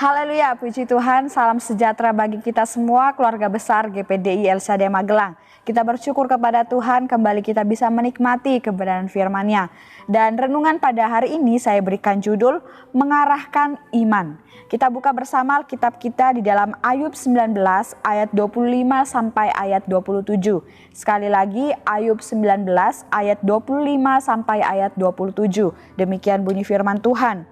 Haleluya, puji Tuhan, salam sejahtera bagi kita semua, keluarga besar GPDI El Shaddai Magelang. Kita bersyukur kepada Tuhan, kembali kita bisa menikmati kebenaran firman-Nya. Dan renungan pada hari ini saya berikan judul, Mengarahkan Iman. Kita buka bersama Alkitab kita di dalam Ayub 19 ayat 25 sampai ayat 27. Sekali lagi, Ayub 19 ayat 25 sampai ayat 27. Demikian bunyi firman Tuhan.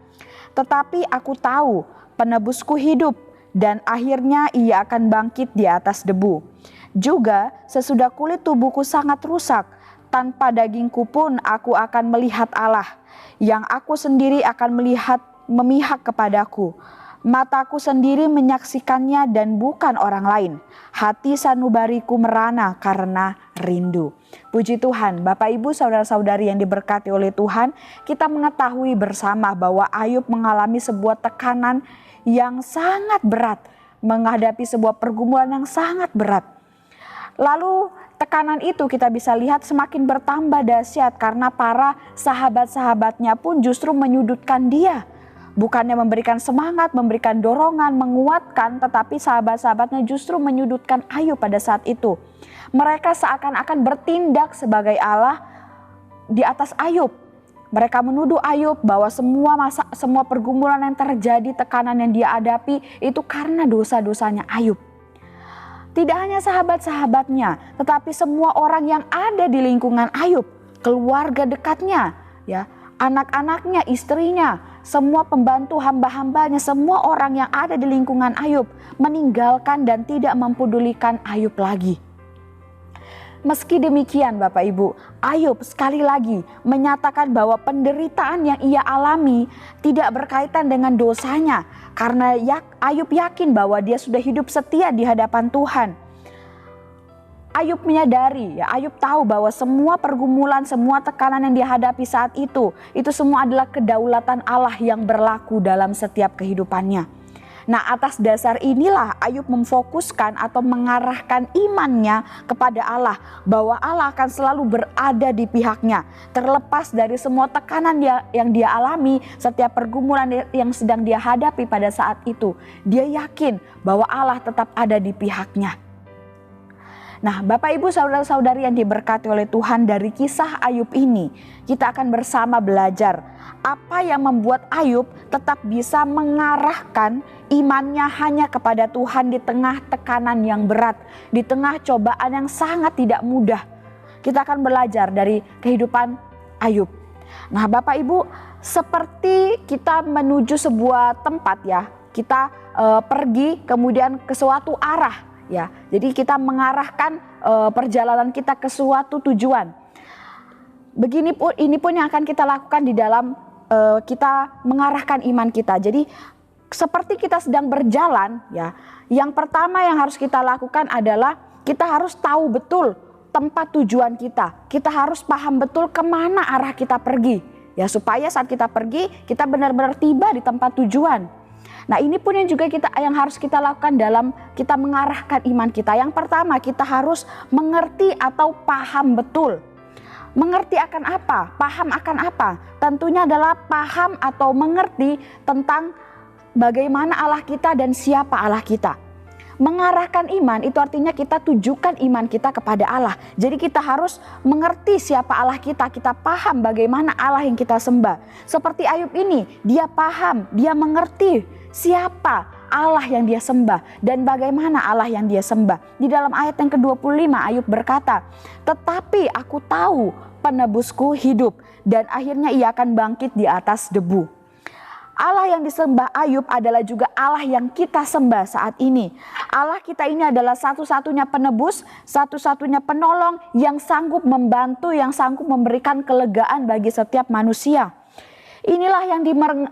Tetapi aku tahu, penebusku hidup, dan akhirnya ia akan bangkit di atas debu. Juga sesudah kulit tubuhku sangat rusak, tanpa dagingku pun aku akan melihat Allah, yang aku sendiri akan memihak kepadaku. Mataku sendiri menyaksikannya dan bukan orang lain. Hati sanubariku merana karena rindu. Puji Tuhan, Bapak Ibu saudara-saudari yang diberkati oleh Tuhan, kita mengetahui bersama bahwa Ayub mengalami sebuah tekanan yang sangat berat, menghadapi sebuah pergumulan yang sangat berat. Lalu tekanan itu kita bisa lihat semakin bertambah dahsyat karena para sahabat-sahabatnya pun justru menyudutkan dia. Bukannya memberikan semangat, memberikan dorongan, menguatkan, tetapi sahabat-sahabatnya justru menyudutkan Ayub pada saat itu. Mereka seakan-akan bertindak sebagai Allah di atas Ayub. Mereka menuduh Ayub bahwa semua pergumulan yang terjadi, tekanan yang dia hadapi itu karena dosa-dosanya Ayub. Tidak hanya sahabat-sahabatnya, tetapi semua orang yang ada di lingkungan Ayub, keluarga dekatnya, ya, anak-anaknya, istrinya, semua pembantu hamba-hambanya, semua orang yang ada di lingkungan Ayub meninggalkan dan tidak mempedulikan Ayub lagi. Meski demikian Bapak Ibu, Ayub sekali lagi menyatakan bahwa penderitaan yang ia alami tidak berkaitan dengan dosanya. Karena Ayub yakin bahwa dia sudah hidup setia di hadapan Tuhan. Ayub menyadari, Ayub tahu bahwa semua pergumulan, semua tekanan yang dihadapi saat itu semua adalah kedaulatan Allah yang berlaku dalam setiap kehidupannya. Nah, atas dasar inilah Ayub memfokuskan atau mengarahkan imannya kepada Allah, bahwa Allah akan selalu berada di pihaknya, terlepas dari semua tekanan yang dia alami, setiap pergumulan yang sedang dia hadapi pada saat itu. Dia yakin bahwa Allah tetap ada di pihaknya. Nah, Bapak Ibu saudara-saudari yang diberkati oleh Tuhan, dari kisah Ayub ini kita akan bersama belajar apa yang membuat Ayub tetap bisa mengarahkan imannya hanya kepada Tuhan di tengah tekanan yang berat, di tengah cobaan yang sangat tidak mudah. Kita akan belajar dari kehidupan Ayub. Nah, Bapak Ibu, seperti kita menuju sebuah tempat ya, kita pergi kemudian ke suatu arah. Ya, jadi kita mengarahkan perjalanan kita ke suatu tujuan. Ini pun yang akan kita lakukan di dalam kita mengarahkan iman kita. Jadi seperti kita sedang berjalan, ya. Yang pertama yang harus kita lakukan adalah kita harus tahu betul tempat tujuan kita. Kita harus paham betul kemana arah kita pergi, ya, supaya saat kita pergi kita benar-benar tiba di tempat tujuan. Nah, ini pun yang harus kita lakukan dalam kita mengarahkan iman kita. Yang pertama, kita harus mengerti atau paham betul. Mengerti akan apa? Paham akan apa? Tentunya adalah paham atau mengerti tentang bagaimana Allah kita dan siapa Allah kita. Mengarahkan iman itu artinya kita tujukan iman kita kepada Allah. Jadi kita harus mengerti siapa Allah kita. Kita paham bagaimana Allah yang kita sembah. Seperti Ayub ini, dia paham, dia mengerti siapa Allah yang dia sembah dan bagaimana Allah yang dia sembah. Di dalam ayat yang ke-25 Ayub berkata, "Tetapi aku tahu penebusku hidup, dan akhirnya ia akan bangkit di atas debu." Allah yang disembah Ayub adalah juga Allah yang kita sembah saat ini. Allah kita ini adalah satu-satunya penebus, satu-satunya penolong yang sanggup membantu, yang sanggup memberikan kelegaan bagi setiap manusia. Inilah yang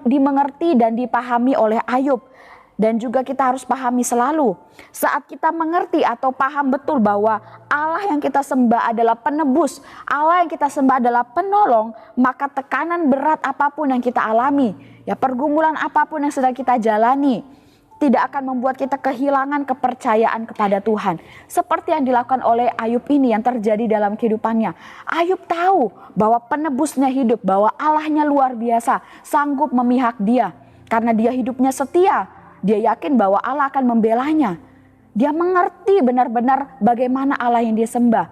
dimengerti dan dipahami oleh Ayub. Dan juga kita harus pahami selalu. Saat kita mengerti atau paham betul bahwa Allah yang kita sembah adalah penebus, Allah yang kita sembah adalah penolong, maka tekanan berat apapun yang kita alami, ya, pergumulan apapun yang sedang kita jalani, tidak akan membuat kita kehilangan kepercayaan kepada Tuhan. Seperti yang dilakukan oleh Ayub ini yang terjadi dalam kehidupannya. Ayub tahu bahwa penebusnya hidup, bahwa Allahnya luar biasa, sanggup memihak dia. Karena dia hidupnya setia, dia yakin bahwa Allah akan membelanya. Dia mengerti benar-benar bagaimana Allah yang dia sembah,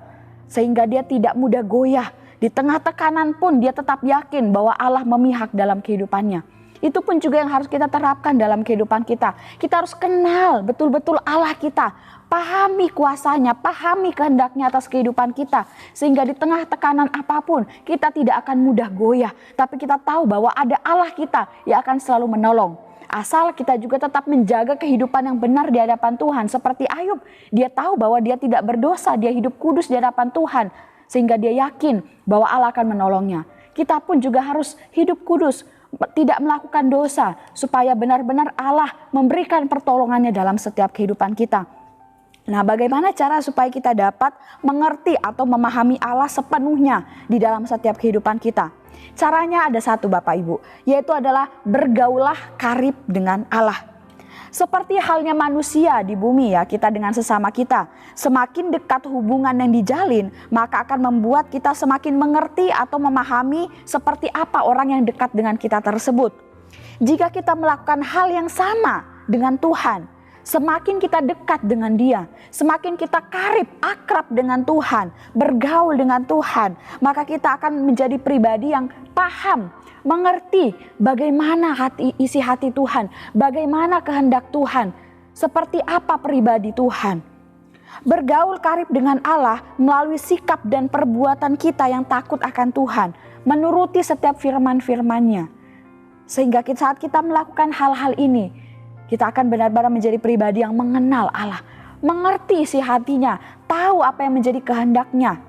sehingga dia tidak mudah goyah. Di tengah tekanan pun dia tetap yakin bahwa Allah memihak dalam kehidupannya. Itu pun juga yang harus kita terapkan dalam kehidupan kita. Kita harus kenal betul-betul Allah kita. Pahami kuasanya, pahami kehendaknya atas kehidupan kita. Sehingga di tengah tekanan apapun kita tidak akan mudah goyah. Tapi kita tahu bahwa ada Allah kita yang akan selalu menolong. Asal kita juga tetap menjaga kehidupan yang benar di hadapan Tuhan. Seperti Ayub, dia tahu bahwa dia tidak berdosa, dia hidup kudus di hadapan Tuhan. Sehingga dia yakin bahwa Allah akan menolongnya. Kita pun juga harus hidup kudus, tidak melakukan dosa, supaya benar-benar Allah memberikan pertolongannya dalam setiap kehidupan kita. Nah, bagaimana cara supaya kita dapat mengerti atau memahami Allah sepenuhnya di dalam setiap kehidupan kita? Caranya ada satu Bapak Ibu, yaitu adalah bergaulah karib dengan Allah. Seperti halnya manusia di bumi ya, kita dengan sesama kita. Semakin dekat hubungan yang dijalin, maka akan membuat kita semakin mengerti atau memahami seperti apa orang yang dekat dengan kita tersebut. Jika kita melakukan hal yang sama dengan Tuhan, semakin kita dekat dengan Dia, semakin kita karib, akrab dengan Tuhan, bergaul dengan Tuhan, maka kita akan menjadi pribadi yang paham, mengerti bagaimana isi hati Tuhan, bagaimana kehendak Tuhan, seperti apa pribadi Tuhan. Bergaul karib dengan Allah melalui sikap dan perbuatan kita yang takut akan Tuhan, menuruti setiap firman-firman-Nya. Sehingga saat kita melakukan hal-hal ini, kita akan benar-benar menjadi pribadi yang mengenal Allah, mengerti isi hatinya, tahu apa yang menjadi kehendaknya.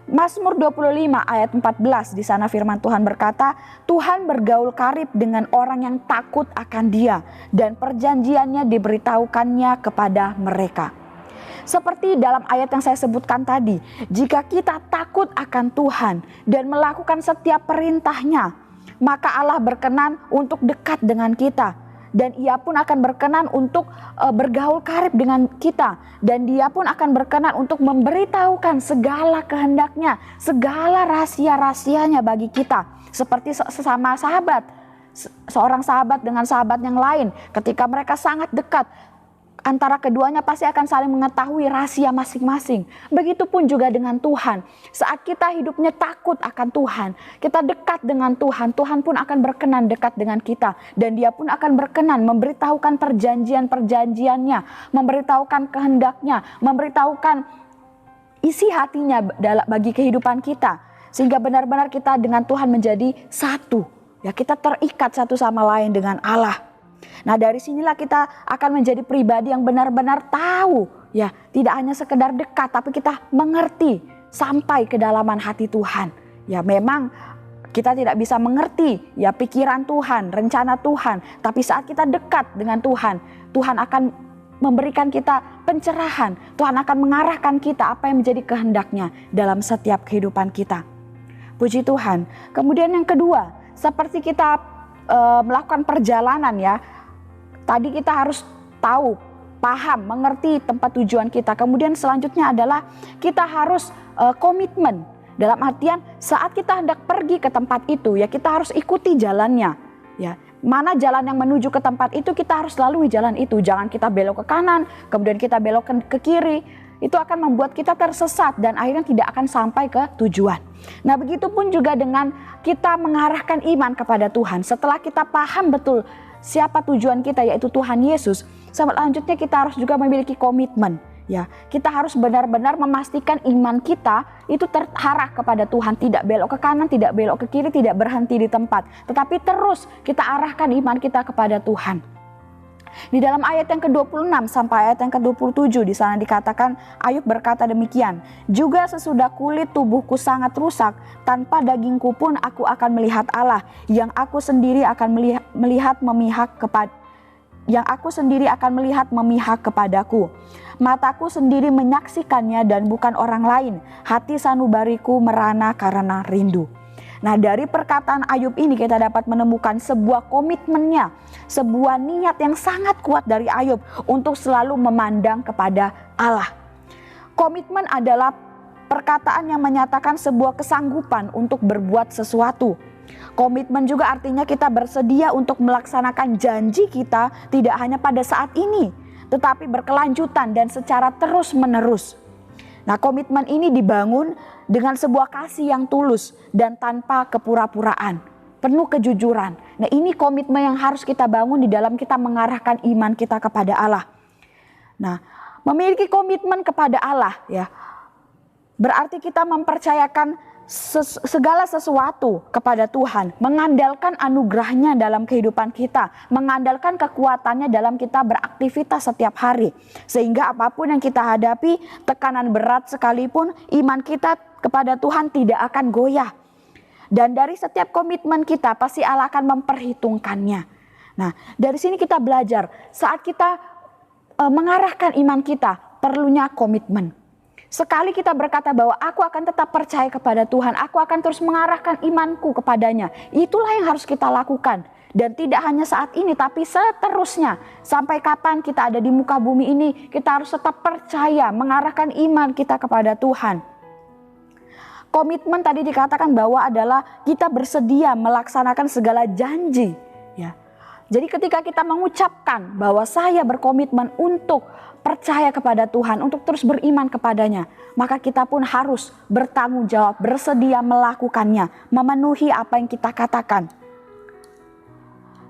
Mazmur 25 ayat 14, di sana firman Tuhan berkata, Tuhan bergaul karib dengan orang yang takut akan Dia, dan perjanjiannya diberitahukannya kepada mereka. Seperti dalam ayat yang saya sebutkan tadi, jika kita takut akan Tuhan dan melakukan setiap perintahnya, maka Allah berkenan untuk dekat dengan kita. Dan Ia pun akan berkenan untuk bergaul karib dengan kita. Dan Dia pun akan berkenan untuk memberitahukan segala kehendaknya, segala rahasia-rahasianya bagi kita. Seperti sesama sahabat, seorang sahabat dengan sahabat yang lain, ketika mereka sangat dekat, antara keduanya pasti akan saling mengetahui rahasia masing-masing. Begitupun juga dengan Tuhan. Saat kita hidupnya takut akan Tuhan, kita dekat dengan Tuhan, Tuhan pun akan berkenan dekat dengan kita. Dan Dia pun akan berkenan memberitahukan perjanjian-perjanjiannya, memberitahukan kehendaknya, memberitahukan isi hatinya bagi kehidupan kita. Sehingga benar-benar kita dengan Tuhan menjadi satu. Ya, kita terikat satu sama lain dengan Allah. Nah, dari sinilah kita akan menjadi pribadi yang benar-benar tahu, ya, tidak hanya sekedar dekat, tapi kita mengerti sampai kedalaman hati Tuhan. Ya, memang kita tidak bisa mengerti ya pikiran Tuhan, rencana Tuhan, tapi saat kita dekat dengan Tuhan, Tuhan akan memberikan kita pencerahan, Tuhan akan mengarahkan kita apa yang menjadi kehendaknya dalam setiap kehidupan kita. Puji Tuhan. Kemudian yang kedua, seperti kita melakukan perjalanan ya, tadi kita harus tahu, paham, mengerti tempat tujuan kita. Kemudian selanjutnya adalah kita harus komitmen. Dalam artian saat kita hendak pergi ke tempat itu ya, kita harus ikuti jalannya ya. Mana jalan yang menuju ke tempat itu, kita harus lalui jalan itu. Jangan kita belok ke kanan, kemudian kita belok ke kiri. Itu akan membuat kita tersesat dan akhirnya tidak akan sampai ke tujuan. Nah, begitu pun juga dengan kita mengarahkan iman kepada Tuhan. Setelah kita paham betul siapa tujuan kita, yaitu Tuhan Yesus, selanjutnya kita harus juga memiliki komitmen. Ya, kita harus benar-benar memastikan iman kita itu terarah kepada Tuhan, tidak belok ke kanan, tidak belok ke kiri, tidak berhenti di tempat, tetapi terus kita arahkan iman kita kepada Tuhan. Di dalam ayat yang ke-26 sampai ayat yang ke-27 di sana dikatakan, Ayub berkata demikian, juga sesudah kulit tubuhku sangat rusak, tanpa dagingku pun aku akan melihat Allah, yang aku sendiri akan melihat memihak kepadaku. Mataku sendiri menyaksikannya dan bukan orang lain. Hati sanubariku merana karena rindu. Nah, dari perkataan Ayub ini kita dapat menemukan sebuah komitmennya, sebuah niat yang sangat kuat dari Ayub untuk selalu memandang kepada Allah. Komitmen adalah perkataan yang menyatakan sebuah kesanggupan untuk berbuat sesuatu. Komitmen juga artinya kita bersedia untuk melaksanakan janji kita tidak hanya pada saat ini, tetapi berkelanjutan dan secara terus-menerus. Nah, komitmen ini dibangun dengan sebuah kasih yang tulus dan tanpa kepura-puraan, penuh kejujuran. Nah, ini komitmen yang harus kita bangun di dalam kita mengarahkan iman kita kepada Allah. Nah, memiliki komitmen kepada Allah ya, berarti kita mempercayakan segala sesuatu kepada Tuhan, mengandalkan anugerahnya dalam kehidupan kita, mengandalkan kekuatannya dalam kita beraktivitas setiap hari. Sehingga apapun yang kita hadapi, tekanan berat sekalipun, iman kita kepada Tuhan tidak akan goyah. Dan dari setiap komitmen kita, pasti Allah akan memperhitungkannya. Nah, dari sini kita belajar, saat kita mengarahkan iman kita, perlunya komitmen. Sekali kita berkata bahwa aku akan tetap percaya kepada Tuhan, aku akan terus mengarahkan imanku kepadanya. Itulah yang harus kita lakukan. Dan tidak hanya saat ini, tapi seterusnya. Sampai kapan kita ada di muka bumi ini, kita harus tetap percaya, mengarahkan iman kita kepada Tuhan. Komitmen tadi dikatakan bahwa adalah kita bersedia melaksanakan segala janji. Ya. Jadi ketika kita mengucapkan bahwa saya berkomitmen untuk percaya kepada Tuhan, untuk terus beriman kepadanya, maka kita pun harus bertanggung jawab, bersedia melakukannya, memenuhi apa yang kita katakan.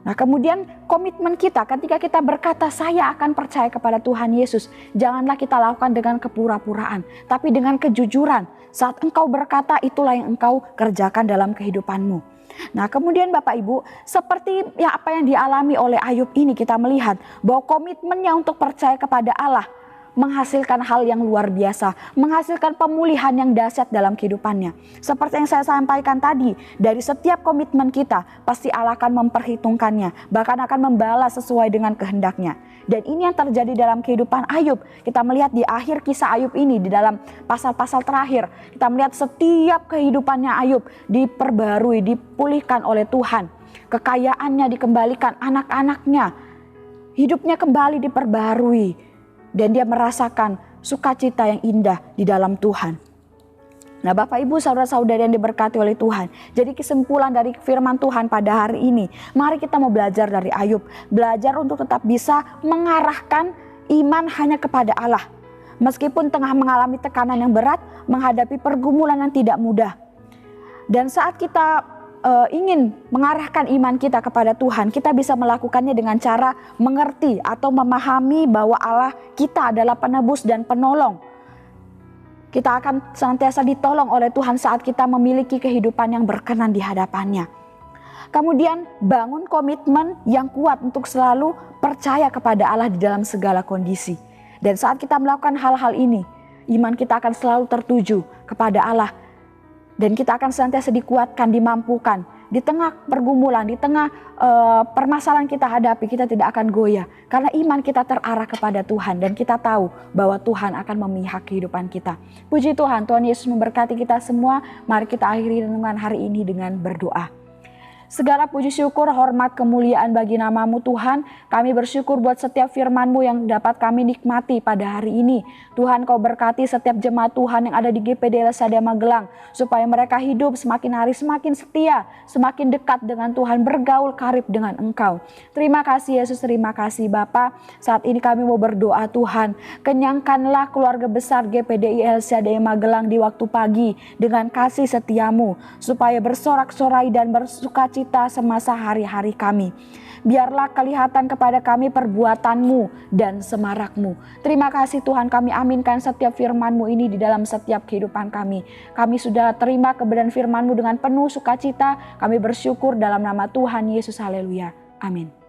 Nah, kemudian komitmen kita ketika kita berkata saya akan percaya kepada Tuhan Yesus, janganlah kita lakukan dengan kepura-puraan, tapi dengan kejujuran. Saat engkau berkata, itulah yang engkau kerjakan dalam kehidupanmu. Nah, kemudian Bapak Ibu, seperti ya apa yang dialami oleh Ayub ini, kita melihat bahwa komitmennya untuk percaya kepada Allah menghasilkan hal yang luar biasa, menghasilkan pemulihan yang dahsyat dalam kehidupannya. Seperti yang saya sampaikan tadi, dari setiap komitmen kita pasti Allah akan memperhitungkannya, bahkan akan membalas sesuai dengan kehendaknya. Dan ini yang terjadi dalam kehidupan Ayub. Kita melihat di akhir kisah Ayub ini, di dalam pasal-pasal terakhir, kita melihat setiap kehidupannya Ayub diperbarui, dipulihkan oleh Tuhan. Kekayaannya dikembalikan, anak-anaknya, hidupnya kembali diperbarui. Dan dia merasakan sukacita yang indah di dalam Tuhan. Nah, Bapak Ibu saudara-saudari yang diberkati oleh Tuhan. Jadi kesimpulan dari firman Tuhan pada hari ini, mari kita mau belajar dari Ayub. Belajar untuk tetap bisa mengarahkan iman hanya kepada Allah. Meskipun tengah mengalami tekanan yang berat, menghadapi pergumulan yang tidak mudah. Dan saat kita ingin mengarahkan iman kita kepada Tuhan, kita bisa melakukannya dengan cara mengerti atau memahami bahwa Allah kita adalah penebus dan penolong. Kita akan senantiasa ditolong oleh Tuhan saat kita memiliki kehidupan yang berkenan di hadapannya. Kemudian bangun komitmen yang kuat untuk selalu percaya kepada Allah di dalam segala kondisi. Dan saat kita melakukan hal-hal ini, iman kita akan selalu tertuju kepada Allah. Dan kita akan senantiasa dikuatkan, dimampukan. Di tengah pergumulan, di tengah permasalahan kita hadapi, kita tidak akan goyah. Karena iman kita terarah kepada Tuhan dan kita tahu bahwa Tuhan akan memihak kehidupan kita. Puji Tuhan, Tuhan Yesus memberkati kita semua. Mari kita akhiri renungan hari ini dengan berdoa. Segala puji syukur, hormat, kemuliaan bagi nama-Mu Tuhan. Kami bersyukur buat setiap firman-Mu yang dapat kami nikmati pada hari ini. Tuhan, Kau berkati setiap jemaat Tuhan yang ada di GPD LSAD Magelang. Supaya mereka hidup semakin hari semakin setia, semakin dekat dengan Tuhan, bergaul karib dengan Engkau. Terima kasih Yesus, terima kasih Bapa. Saat ini kami mau berdoa Tuhan. Kenyangkanlah keluarga besar GPDI LSAD Magelang di waktu pagi dengan kasih setia-Mu. Supaya bersorak-sorai dan bersukacita semasa hari-hari kami. Biarlah kelihatan kepada kami perbuatan-Mu dan semarak-Mu. Terima kasih Tuhan, kami aminkan setiap firman-Mu ini di dalam setiap kehidupan kami. Kami sudah terima kebenaran firman-Mu dengan penuh sukacita. Kami bersyukur dalam nama Tuhan Yesus. Haleluya. Amin.